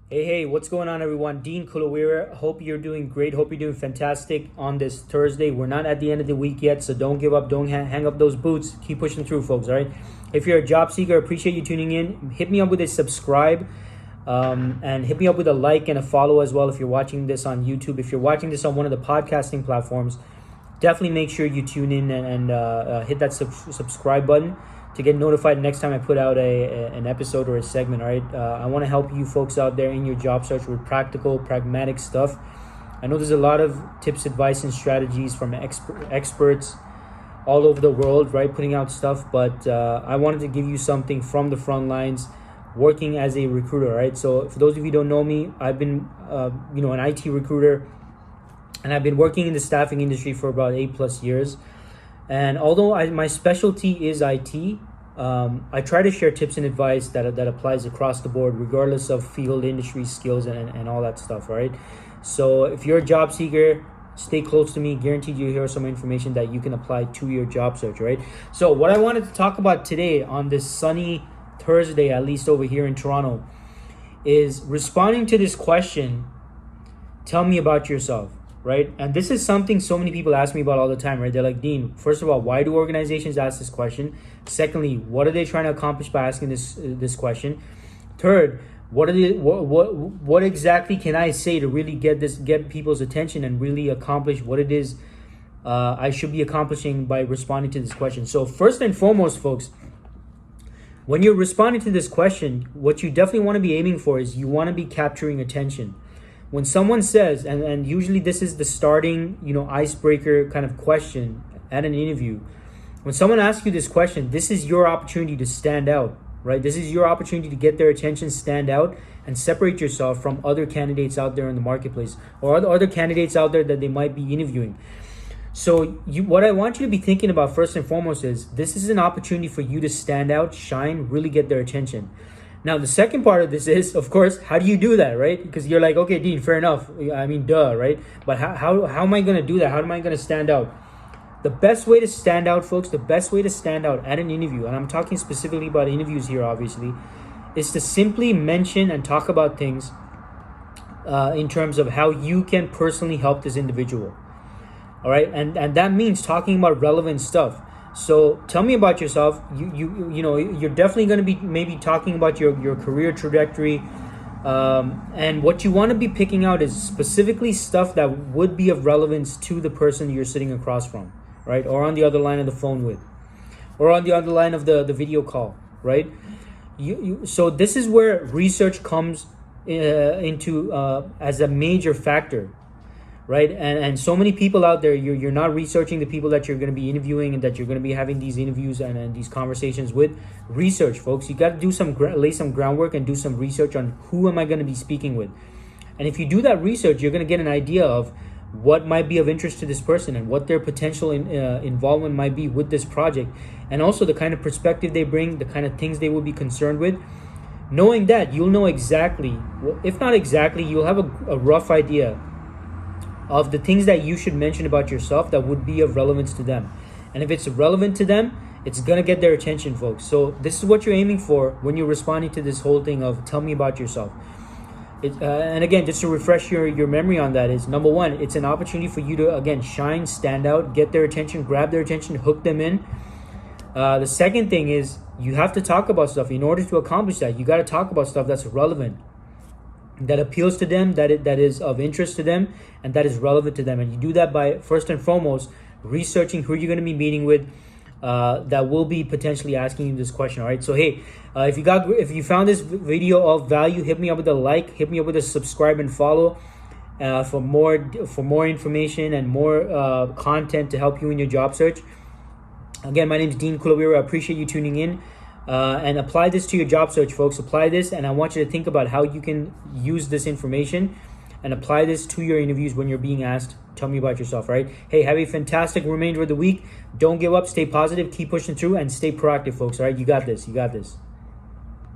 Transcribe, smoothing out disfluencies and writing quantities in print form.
Hey, what's going on, everyone? Dean Kulaweera. Hope you're doing great. Hope you're doing fantastic on this Thursday. We're not at the end of the week yet, so don't give up. Don't hang up those boots. Keep pushing through, folks, all right? If you're a job seeker, appreciate you tuning in. Hit me up with a subscribe and hit me up with a like and a follow as well if you're watching this on YouTube. If you're watching this on one of the podcasting platforms, definitely make sure you tune in and hit that subscribe button to get notified next time I put out an episode or a segment, all right? I want to help you folks out there in your job search with practical, pragmatic stuff. I know there's a lot of tips, advice, and strategies from experts all over the world, right, putting out stuff, but I wanted to give you something from the front lines working as a recruiter, right? So for those of you who don't know me, I've been, an IT recruiter, and I've been working in the staffing industry for about 8+ years. And although my specialty is IT, I try to share tips and advice that applies across the board, regardless of field, industry, skills, and all that stuff, right? So if you're a job seeker, stay close to me. Guaranteed you'll hear some information that you can apply to your job search, right? So what I wanted to talk about today on this sunny Thursday, at least over here in Toronto, is responding to this question, tell me about yourself. Right? And this is something so many people ask me about all the time, right? They're like, Dean, first of all, why do organizations ask this question? Secondly, what are they trying to accomplish by asking this question? Third, what exactly can I say to really get people's attention and really accomplish what it is I should be accomplishing by responding to this question? So first and foremost, folks, when you're responding to this question, what you definitely want to be aiming for is you want to be capturing attention. When someone says, and usually this is the starting, icebreaker kind of question at an interview. When someone asks you this question, this is your opportunity to stand out, right? This is your opportunity to get their attention, stand out, and separate yourself from other candidates out there in the marketplace or other candidates out there that they might be interviewing. So what I want you to be thinking about first and foremost is this is an opportunity for you to stand out, shine, really get their attention. Now, the second part of this is, of course, how do you do that, right? Because you're like, okay, Dean, fair enough. I mean, duh, right? But how am I going to do that? How am I going to stand out? The best way to stand out, folks, the best way to stand out at an interview, and I'm talking specifically about interviews here, obviously, is to simply mention and talk about things in terms of how you can personally help this individual. All right? And that means talking about relevant stuff. So tell me about yourself. You're definitely going to be maybe talking about your career trajectory, and what you want to be picking out is specifically stuff that would be of relevance to the person you're sitting across from, right? Or on the other line of the phone with, or on the other line of the video call, right? So this is where research comes into as a major factor. Right? And so many people out there, you're not researching the people that you're going to be interviewing and that you're going to be having these interviews and these conversations with. Research, folks. You got to do lay some groundwork and do some research on who am I going to be speaking with. And if you do that research, you're going to get an idea of what might be of interest to this person and what their potential involvement might be with this project. And also the kind of perspective they bring, the kind of things they will be concerned with. Knowing that, you'll know exactly, well, if not exactly, you'll have a rough idea of the things that you should mention about yourself that would be of relevance to them. And if it's relevant to them, it's going to get their attention, folks. So this is what you're aiming for when you're responding to this whole thing of tell me about yourself. And again, just to refresh your memory on that is, number one, it's an opportunity for you to, again, shine, stand out, get their attention, grab their attention, hook them in. The second thing is you have to talk about stuff. In order to accomplish that, you got to talk about stuff that's relevant, that appeals to them, that is of interest to them, and that is relevant to them. And you do that by, first and foremost, researching who you're going to be meeting with that will be potentially asking you this question, all right? So, hey, if you found this video of value, hit me up with a like, hit me up with a subscribe and follow for more information and more content to help you in your job search. Again, my name is Dean Kulaweera. I appreciate you tuning in. And apply this to your job search, folks. Apply this, and I want you to think about how you can use this information and apply this to your interviews when you're being asked, tell me about yourself, right? Hey, have a fantastic remainder of the week. Don't give up. Stay positive. Keep pushing through and stay proactive, folks, all right? You got this. You got this.